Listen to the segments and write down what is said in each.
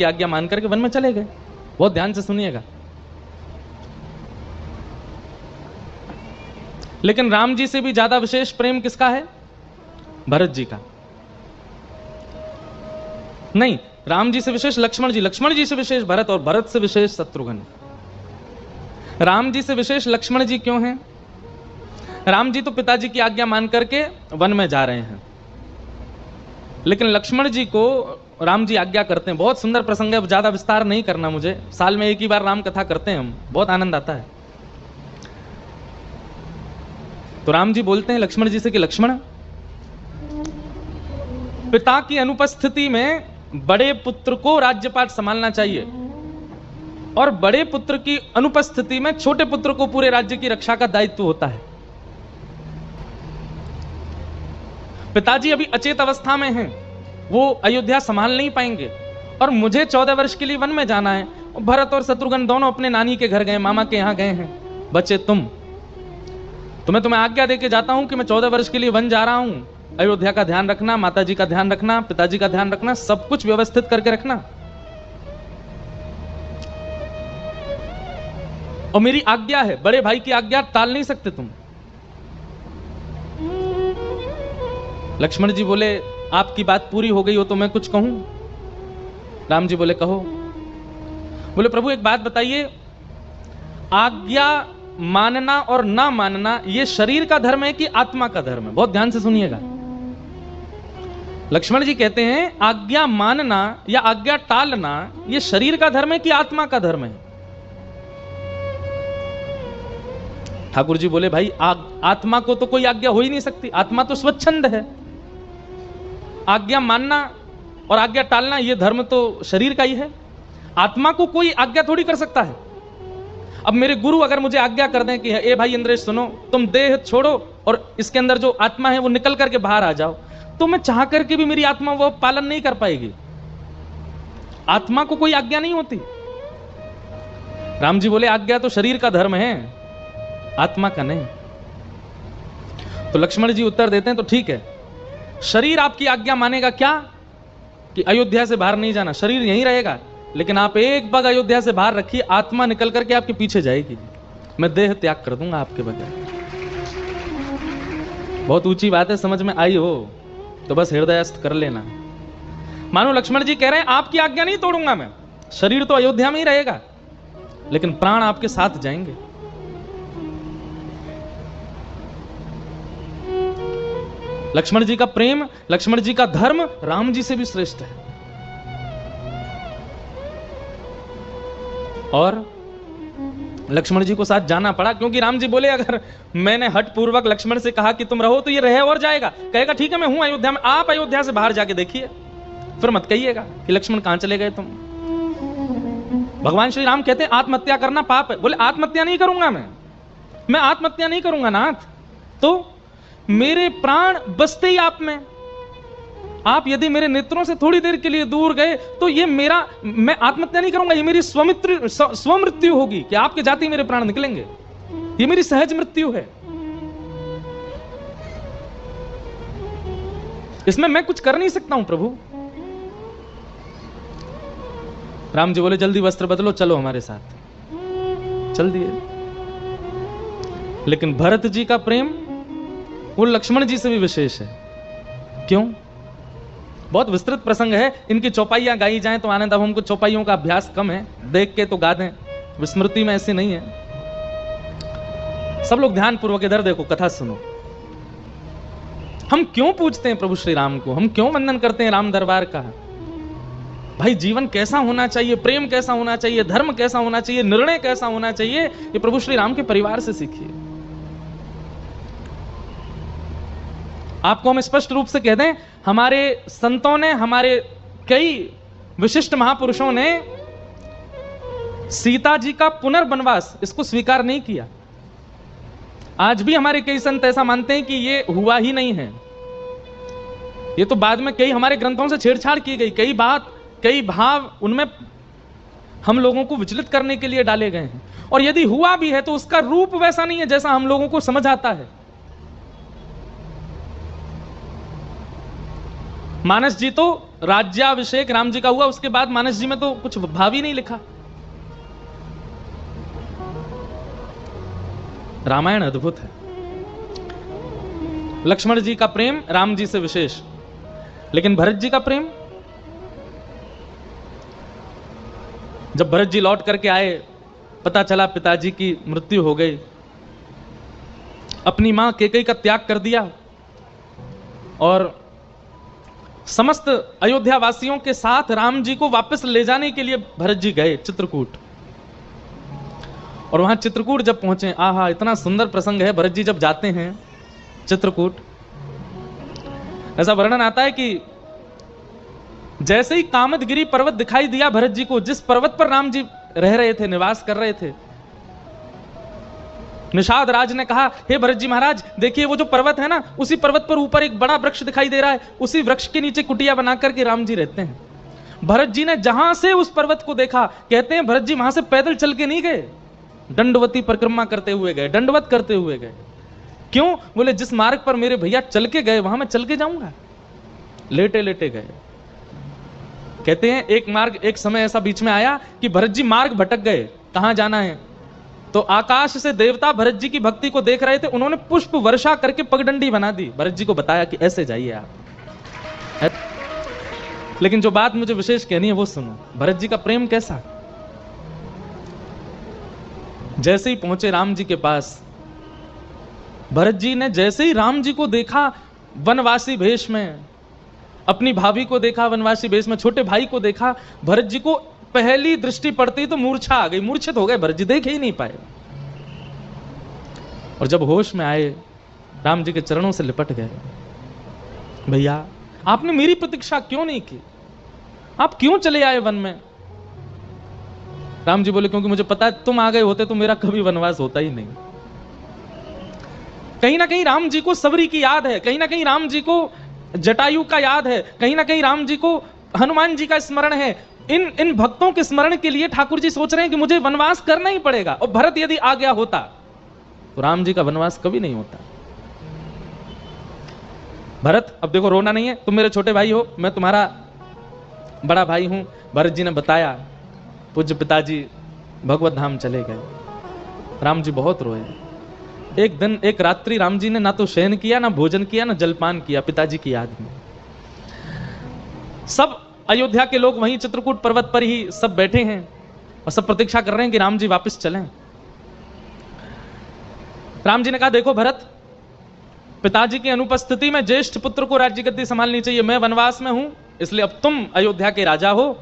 की आज्ञा मान करके वन में चले गए। बहुत ध्यान से सुनिएगा। लेकिन राम जी से भी ज्यादा विशेष प्रेम किसका है? भरत जी का। नहीं, राम जी से विशेष लक्ष्मण जी, लक्ष्मण जी से विशेष भरत, और भरत से विशेष शत्रुघ्न। राम जी से विशेष लक्ष्मण जी क्यों हैं? राम जी तो पिताजी की आज्ञा मान करके वन में जा रहे हैं, लेकिन लक्ष्मण जी को राम जी आज्ञा करते हैं। बहुत सुंदर प्रसंग है, ज्यादा विस्तार नहीं करना मुझे। साल में एक ही बार राम कथा करते हैं हम, बहुत आनंद आता है। तो राम जी बोलते हैं लक्ष्मण जी से कि लक्ष्मण, पिता की अनुपस्थिति में बड़े पुत्र को राज्यपाट संभालना चाहिए, और बड़े पुत्र की अनुपस्थिति में छोटे पुत्र को पूरे राज्य की रक्षा का दायित्व होता है। पिताजी अभी अचेत अवस्था में हैं, वो अयोध्या संभाल नहीं पाएंगे, और मुझे 14 वर्ष के लिए वन में जाना है। भरत और शत्रुघ्न दोनों अपने नानी के घर गए, मामा के यहां गए हैं। बच्चे तो मैं तुम्हें आज्ञा देके जाता हूं कि मैं 14 वर्ष के लिए वन जा रहा हूं। अयोध्या का ध्यान रखना, माताजी का ध्यान रखना, पिताजी का ध्यान रखना, सब कुछ व्यवस्थित करके रखना, और मेरी आज्ञा है, बड़े भाई की आज्ञा टाल नहीं सकते तुम। लक्ष्मण जी बोले आपकी बात पूरी हो गई हो तो मैं कुछ कहूं? राम जी बोले कहो। बोले प्रभु एक बात बताइए, आज्ञा मानना और ना मानना ये शरीर का धर्म है कि आत्मा का धर्म है? बहुत ध्यान से सुनिएगा। लक्ष्मण जी कहते हैं आज्ञा मानना या आज्ञा टालना ये शरीर का धर्म है कि आत्मा का धर्म है? ठाकुर जी बोले भाई आत्मा को तो कोई आज्ञा हो ही नहीं सकती, आत्मा तो स्वच्छंद है। आज्ञा मानना और आज्ञा टालना ये धर्म तो शरीर का ही है, आत्मा को कोई आज्ञा थोड़ी कर सकता है। अब मेरे गुरु अगर मुझे आज्ञा कर दें कि ए भाई इंद्रेश सुनो, तुम देह छोड़ो और इसके अंदर जो आत्मा है वो निकल करके बाहर आ जाओ, तो मैं चाह करके भी मेरी आत्मा वो पालन नहीं कर पाएगी। आत्मा को कोई आज्ञा नहीं होती। राम जी बोले आज्ञा तो शरीर का धर्म है, आत्मा का नहीं। तो लक्ष्मण जी उत्तर देते हैं तो ठीक है, शरीर आपकी आज्ञा मानेगा क्या कि अयोध्या से बाहर नहीं जाना, शरीर यहीं रहेगा, लेकिन आप एक बार अयोध्या से बाहर रखिए, आत्मा निकल करके आपके पीछे जाएगी, मैं देह त्याग कर दूंगा आपके बगैर। बहुत ऊंची बात है, समझ में आई हो तो बस हृदयस्थ कर लेना। मानो लक्ष्मण जी कह रहे हैं आपकी आज्ञा नहीं तोड़ूंगा मैं, शरीर तो अयोध्या में ही रहेगा, लेकिन प्राण आपके साथ जाएंगे। लक्ष्मण जी का प्रेम, लक्ष्मण जी का धर्म राम जी से भी श्रेष्ठ है। और लक्ष्मण जी को साथ जाना पड़ा, क्योंकि राम जी बोले अगर मैंने हठ पूर्वक लक्ष्मण से कहा कि तुम रहो तो ये रहे और जाएगा, कहेगा ठीक है मैं हूं अयोध्या में, आप अयोध्या से बाहर जाके देखिए, फिर मत कहिएगा कि लक्ष्मण कहां चले गए तुम। भगवान श्री राम कहते हैं आत्महत्या करना पाप है। बोले आत्महत्या नहीं करूंगा मैं आत्महत्या नहीं करूंगा नाथ, तो मेरे प्राण बसते ही आप में, आप यदि मेरे नेत्रों से थोड़ी देर के लिए दूर गए तो ये मैं आत्महत्या नहीं करूंगा, ये मेरी स्वमृत्यु होगी कि आपके जाते ही मेरे प्राण निकलेंगे, ये मेरी सहज मृत्यु है, इसमें मैं कुछ कर नहीं सकता हूं प्रभु। राम जी बोले जल्दी वस्त्र बदलो, चलो हमारे साथ। चल दिए। लेकिन भरत जी का प्रेम वो लक्ष्मण जी से भी विशेष है। क्यों? बहुत विस्तृत प्रसंग है, इनकी चौपाइयां गाई जाएं तो आनंद। अब हमको चौपाइयों का अभ्यास कम है, देख के तो गा दें, विस्मृति में ऐसी नहीं है। सब लोग ध्यान पूर्वक इधर देखो, कथा सुनो। हम क्यों पूजते हैं प्रभु श्री राम को, हम क्यों वंदन करते हैं राम दरबार का? भाई जीवन कैसा होना चाहिए, प्रेम कैसा होना चाहिए, धर्म कैसा होना चाहिए, निर्णय कैसा होना चाहिए, ये प्रभु श्री राम के परिवार से सीखिए। आपको हम स्पष्ट रूप से कह दें, हमारे संतों ने, हमारे कई विशिष्ट महापुरुषों ने सीता जी का पुनर्वनवास इसको स्वीकार नहीं किया। आज भी हमारे कई संत ऐसा मानते हैं कि ये हुआ ही नहीं है, ये तो बाद में कई हमारे ग्रंथों से छेड़छाड़ की गई, कई बात, कई भाव उनमें हम लोगों को विचलित करने के लिए डाले गए हैं। और यदि हुआ भी है तो उसका रूप वैसा नहीं है जैसा हम लोगों को समझ आता है। मानस जी तो राज्याभिषेक राम जी का हुआ, उसके बाद मानस जी में तो कुछ भाव ही नहीं लिखा। रामायण अद्भुत है। लक्ष्मण जी का प्रेम राम जी से विशेष, लेकिन भरत जी का प्रेम, जब भरत जी लौट करके आए, पता चला पिताजी की मृत्यु हो गई, अपनी मां कैकेयी का त्याग कर दिया और समस्त अयोध्या वासियों के साथ राम जी को वापस ले जाने के लिए भरत जी गए चित्रकूट। और वहां चित्रकूट जब पहुंचे, आहा इतना सुंदर प्रसंग है। भरत जी जब जाते हैं चित्रकूट, ऐसा वर्णन आता है कि जैसे ही कामदगिरी पर्वत दिखाई दिया भरत जी को, जिस पर्वत पर राम जी रह रहे थे, निवास कर रहे थे, निषाद राज ने कहा, हे भरत जी महाराज देखिए वो जो पर्वत है ना, उसी पर्वत पर ऊपर एक बड़ा वृक्ष दिखाई दे रहा है, उसी वृक्ष के नीचे कुटिया बना करके राम जी रहते हैं। भरत जी ने जहां से उस पर्वत को देखा, कहते हैं भरत जी वहां से पैदल चल के नहीं गए, दंडवती परिक्रमा करते हुए गए, दंडवत करते हुए गए। क्यों? बोले जिस मार्ग पर मेरे भैया चल के गए वहां मैं चल के जाऊंगा। लेटे लेटे गए। कहते हैं एक मार्ग, एक समय ऐसा बीच में आया कि भरत जी मार्ग भटक गए, कहां जाना है। तो आकाश से देवता भरत जी की भक्ति को देख रहे थे, उन्होंने पुष्प वर्षा करके पगडंडी बना दी, भरत जी को बताया कि ऐसे जाइए आप। लेकिन जो बात मुझे विशेष कहनी है वो सुनो, भरत जी का प्रेम कैसा। जैसे ही पहुंचे राम जी के पास, भरत जी ने जैसे ही राम जी को देखा वनवासी भेष में, अपनी भाभी को देखा वनवासी भेष में, छोटे भाई को देखा, भरत जी को पहली दृष्टि पड़ती तो मूर्छा आ गई, मूर्छित हो गए भरत जी, देख ही नहीं पाए। और जब होश में आए, राम जी के चरणों से लिपट गए, भैया आपने मेरी प्रतीक्षा क्यों नहीं की, आप क्यों चले आए वन में। राम जी बोले क्योंकि मुझे पता है तुम आ गए होते तो मेरा कभी वनवास होता ही नहीं। कहीं ना कहीं राम जी को सबरी की याद है, कहीं ना कहीं राम जी को जटायु का याद है, कहीं ना कहीं राम जी को हनुमान जी का स्मरण है। इन भक्तों के स्मरण के लिए ठाकुर जी सोच रहे हैं कि मुझे वनवास करना ही पड़ेगा। और भरत यदि आ गया होता तो राम जी का वनवास कभी नहीं होता। भरत अब देखो रोना नहीं है, तुम मेरे छोटे भाई हो, मैं तुम्हारा बड़ा भाई हूं। भरत जी ने बताया, पूज्य पिताजी भगवत धाम चले गए। राम जी बहुत रोए। एक दिन एक रात्रि राम जी ने ना तो शयन किया, ना भोजन किया, ना जलपान किया, पिताजी की याद में। सब अयोध्या के लोग वहीं चित्रकूट पर्वत पर ही सब बैठे हैं और सब प्रतीक्षा कर रहे हैं कि राम जी वापस चलें। राम जी ने कहा, देखो भरत, पिताजी की अनुपस्थिति में ज्येष्ठ पुत्र को राज्य गद्दी संभालनी चाहिए। मैं वनवास में हूं, इसलिए अब तुम अयोध्या के राजा हो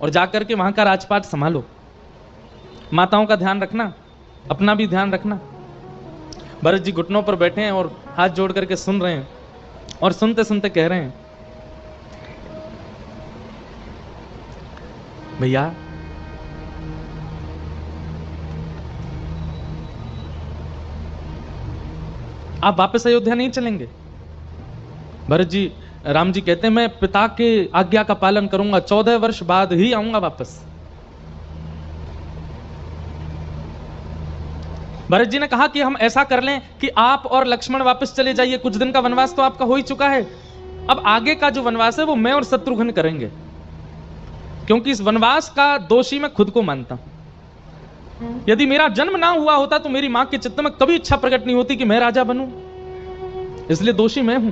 और जाकर के वहां का राजपाट संभालो। माताओं का ध्यान रखना, अपना भी ध्यान रखना। भरत जी घुटनों पर बैठे हैं और हाथ जोड़ करके सुन रहे हैं और सुनते सुनते कह रहे हैं, भैया आप वापस अयोध्या नहीं चलेंगे। भरत जी, राम जी कहते हैं मैं पिता के आज्ञा का पालन करूंगा, 14 वर्ष बाद ही आऊंगा वापस। भरत जी ने कहा कि हम ऐसा कर लें कि आप और लक्ष्मण वापस चले जाइए, कुछ दिन का वनवास तो आपका हो ही चुका है, अब आगे का जो वनवास है वो मैं और शत्रुघ्न करेंगे, क्योंकि इस वनवास का दोषी मैं खुद को मानता हूं। यदि मेरा जन्म ना हुआ होता तो मेरी मां के चित्त में कभी इच्छा प्रकट नहीं होती कि मैं राजा बनूं, इसलिए दोषी मैं हूं।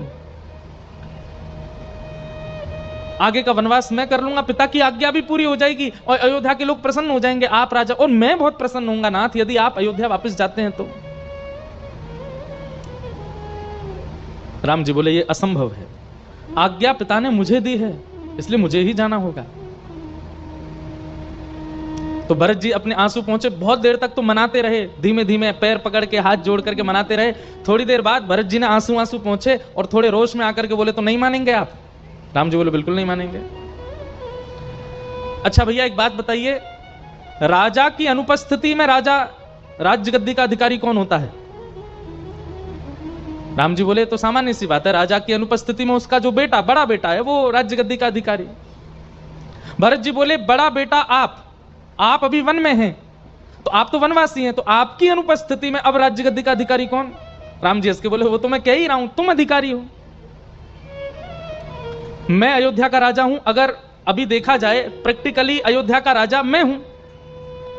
आगे का वनवास मैं कर लूंगा, पिता की आज्ञा भी पूरी हो जाएगी और अयोध्या के लोग प्रसन्न हो जाएंगे, आप राजा, और मैं बहुत प्रसन्न होऊंगा नाथ यदि आप अयोध्या वापस जाते हैं तो। राम जी बोले ये असंभव है, आज्ञा पिता ने मुझे दी है, इसलिए मुझे ही जाना होगा। तो भरत जी अपने आंसू पहुंचे, बहुत देर तक तो मनाते रहे, धीमे धीमे पैर पकड़ के हाथ जोड़ करके मनाते रहे। थोड़ी देर बाद भरत जी ने आंसू आंसू पहुंचे और थोड़े रोष में आकर के बोले, तो नहीं मानेंगे आप? राम जी बोले बिल्कुल नहीं मानेंगे। अच्छा भैया एक बात बताइए, राजा की अनुपस्थिति में राजा राज्य गद्दी का अधिकारी कौन होता है? राम जी बोले तो सामान्य सी बात है, राजा की अनुपस्थिति में उसका जो बेटा, बड़ा बेटा है, वो राज्य गद्दी का अधिकारी। भरत जी बोले बड़ा बेटा आप अभी वन में हैं, तो आप तो वनवासी हैं, तो आपकी अनुपस्थिति में अब राज्य गद्दी का अधिकारी कौन? राम जी हंस के बोले वो तो मैं कह ही रहा हूं, तुम अधिकारी हो। मैं अयोध्या का राजा हूं, अगर अभी देखा जाए प्रैक्टिकली अयोध्या का राजा मैं हूं।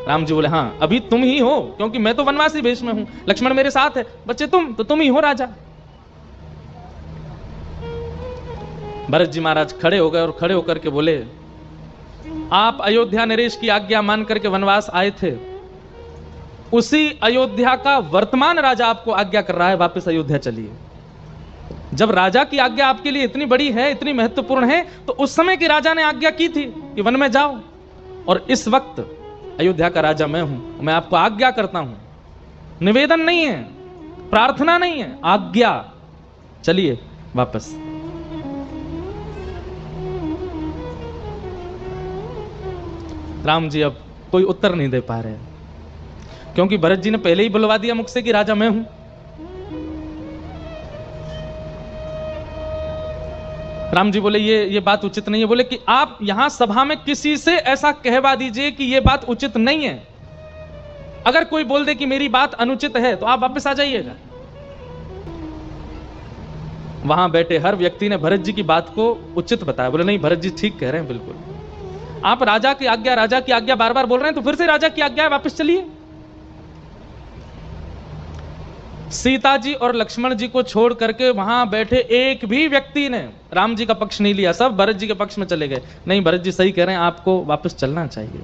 राम जी बोले हां अभी तुम ही हो, क्योंकि मैं तो वनवासी वेश में हूं, लक्ष्मण मेरे साथ है, बच्चे तुम ही हो राजा। भरत जी महाराज खड़े हो गए और खड़े होकर के बोले, आप अयोध्या नरेश की आज्ञा मान करके वनवास आए थे, उसी अयोध्या का वर्तमान राजा आपको आज्ञा कर रहा है वापस अयोध्या चलिए। जब राजा की आज्ञा आपके लिए इतनी बड़ी है, इतनी महत्वपूर्ण है, तो उस समय के राजा ने आज्ञा की थी कि वन में जाओ, और इस वक्त अयोध्या का राजा मैं हूं, मैं आपको आज्ञा करता हूं। निवेदन नहीं है, प्रार्थना नहीं है, आज्ञा, चलिए वापस। राम जी अब कोई उत्तर नहीं दे पा रहे, क्योंकि भरत जी ने पहले ही बुलवा दिया मुख से कि राजा मैं हूं। राम जी बोले ये बात उचित नहीं है। बोले कि आप यहां सभा में किसी से ऐसा कहवा दीजिए कि ये बात उचित नहीं है। अगर कोई बोल दे कि मेरी बात अनुचित है तो आप वापस आ जाइएगा। वहां बैठे हर व्यक्ति ने भरत जी की बात को उचित बताया। बोले नहीं भरत जी ठीक कह रहे हैं, बिल्कुल आप राजा की आज्ञा बार बार बोल रहे हैं, तो फिर से राजा की आज्ञा है, वापस चलिए। सीता जी और लक्ष्मण जी को छोड़ करके वहां बैठे एक भी व्यक्ति ने राम जी का पक्ष नहीं लिया, सब भरत जी के पक्ष में चले गए। नहीं भरत जी सही कह रहे हैं, आपको वापस चलना चाहिए।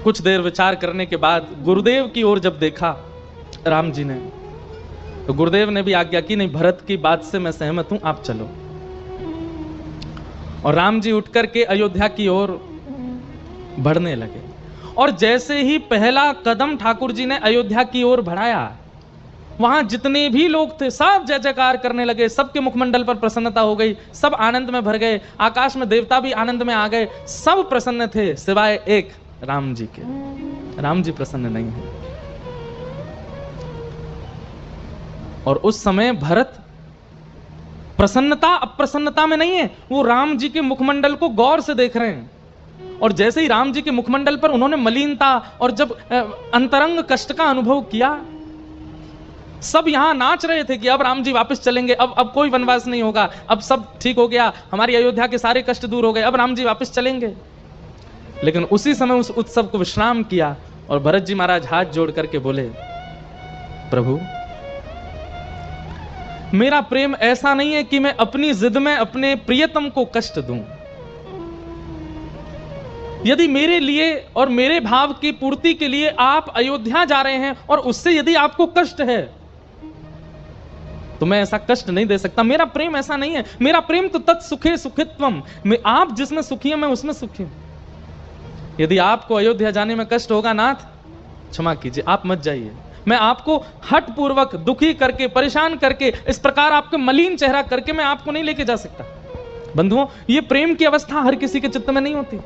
कुछ देर विचार करने के बाद गुरुदेव की ओर जब देखा राम जी ने, तो गुरुदेव ने भी आज्ञा की, नहीं भरत की बात से मैं सहमत हूं, आप चलो। और राम जी उठ करके अयोध्या की ओर बढ़ने लगे। और जैसे ही पहला कदम ठाकुर जी ने अयोध्या की ओर बढ़ाया, वहां जितने भी लोग थे सब जय जयकार करने लगे, सबके मुखमंडल पर प्रसन्नता हो गई, सब आनंद में भर गए, आकाश में देवता भी आनंद में आ गए, सब प्रसन्न थे सिवाय एक राम जी के। राम जी प्रसन्न नहीं है। और उस समय भरत प्रसन्नता अप्रसन्नता में नहीं है, वो राम जी के मुखमंडल को गौर से देख रहे हैं। और जैसे ही राम जी के मुखमंडल पर उन्होंने मलिनता और जब अंतरंग कष्ट का अनुभव किया, सब यहां नाच रहे थे कि अब राम जी वापस चलेंगे, अब कोई वनवास नहीं होगा, अब सब ठीक हो गया, हमारी अयोध्या के सारे कष्ट दूर हो गए, अब राम जी वापस चलेंगे। लेकिन उसी समय उस उत्सव को विश्राम किया और भरत जी महाराज हाथ जोड़ करके बोले, प्रभु मेरा प्रेम ऐसा नहीं है कि मैं अपनी जिद में अपने प्रियतम को कष्ट दूं। यदि मेरे लिए और मेरे भाव की पूर्ति के लिए आप अयोध्या जा रहे हैं और उससे यदि आपको कष्ट है, तो मैं ऐसा कष्ट नहीं दे सकता। मेरा प्रेम ऐसा नहीं है। मेरा प्रेम तो तत्सुखे सुखित्वम, आप जिसमें सुखी हैं मैं उसमें सुखी हूं। यदि आपको अयोध्या जाने में कष्ट होगा नाथ क्षमा कीजिए, आप मत जाइए। मैं आपको हठ पूर्वक दुखी करके परेशान करके इस प्रकार आपके मलिन चेहरा करके मैं आपको नहीं लेके जा सकता। बंधुओं, ये प्रेम की अवस्था हर किसी के चित्त में नहीं होती।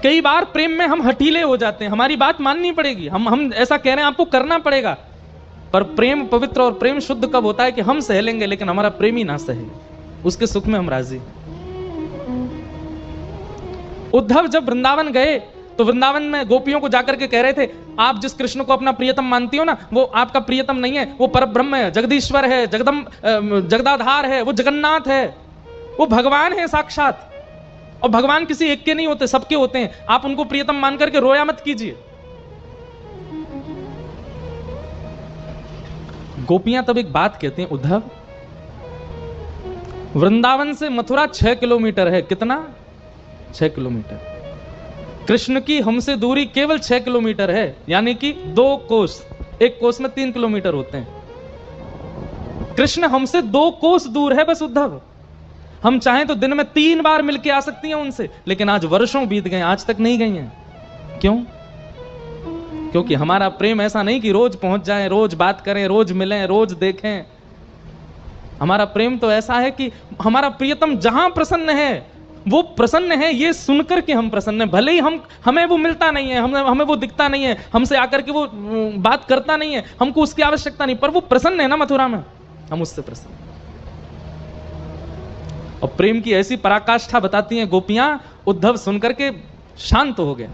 कई बार प्रेम में हम हठीले हो जाते हैं, हमारी बात माननी पड़ेगी, हम ऐसा कह रहे हैं आपको करना पड़ेगा। पर प्रेम पवित्र और प्रेम शुद्ध कब होता है कि हम सह लेंगे लेकिन हमारा प्रेमी ना सहे, उसके सुख में हम राजी। उद्धव जब वृंदावन गए तो वृंदावन में गोपियों को जाकर के कह रहे थे, आप जिस कृष्ण को अपना प्रियतम मानती हो ना, वो आपका प्रियतम नहीं है, वो परब्रह्म है, जगदीश्वर है, जगदाधार है, वो जगन्नाथ है, वो भगवान है साक्षात। और भगवान किसी एक के नहीं होते, सबके होते हैं। आप उनको प्रियतम मान करके रोया मत कीजिए। गोपियां तब एक बात कहती हैं, उद्धव वृंदावन से मथुरा 6 किलोमीटर है। कितना? 6 किलोमीटर। कृष्ण की हमसे दूरी केवल 6 किलोमीटर है, यानी कि 2 कोस। एक कोस में 3 किलोमीटर होते हैं। कृष्ण हमसे 2 कोस दूर है बस उद्धव। हम चाहें तो दिन में 3 बार मिलके आ सकती हैं उनसे, लेकिन आज वर्षों बीत गए, आज तक नहीं गई हैं। क्यों? क्योंकि हमारा प्रेम ऐसा नहीं कि रोज पहुंच जाएं, रोज बात करें, रोज मिलें, रोज देखें। हमारा प्रेम तो ऐसा है कि हमारा प्रियतम जहां प्रसन्न है वो प्रसन्न है, ये सुनकर के हम प्रसन्न हैं। भले ही हमें वो मिलता नहीं है, हमें वो दिखता नहीं है, हमसे आकर के वो बात करता नहीं है, हमको उसकी आवश्यकता नहीं, पर वो प्रसन्न है ना मथुरा में, हम उससे प्रसन्न। और प्रेम की ऐसी पराकाष्ठा बताती हैं गोपियां, उद्धव सुनकर के शांत हो गया।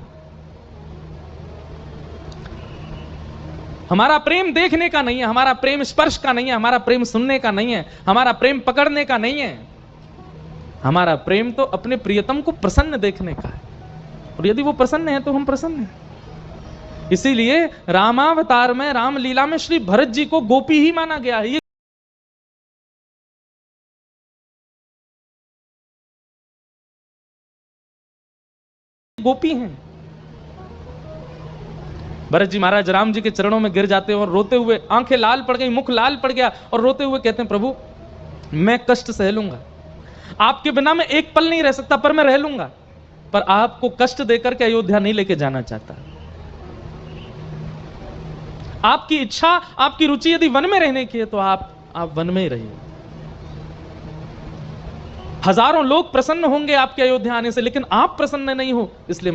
हमारा प्रेम देखने का नहीं है, हमारा प्रेम स्पर्श का नहीं है, हमारा प्रेम सुनने का नहीं है, हमारा प्रेम पकड़ने का नहीं है। हमारा प्रेम तो अपने प्रियतम को प्रसन्न देखने का है, और यदि वो प्रसन्न है तो हम प्रसन्न हैं। इसीलिए रामावतार में, रामलीला में श्री भरत जी को गोपी ही माना गया है। ये गोपी हैं। भरत जी महाराज राम जी के चरणों में गिर जाते हैं और रोते हुए, आंखें लाल पड़ गई, मुख लाल पड़ गया, और रोते हुए कहते हैं, प्रभु मैं कष्ट सह लूंगा, आपके बिना मैं एक पल नहीं रह सकता, पर मैं रह लूंगा, पर आपको कष्ट देकर के अयोध्या नहीं लेके जाना चाहता। आपकी इच्छा, आपकी रुचि यदि वन में रहने की है तो आप वन में ही रहिए। हजारों लोग प्रसन्न होंगे आपके अयोध्या आने से, लेकिन आप प्रसन्न नहीं हो, इसलिए मैं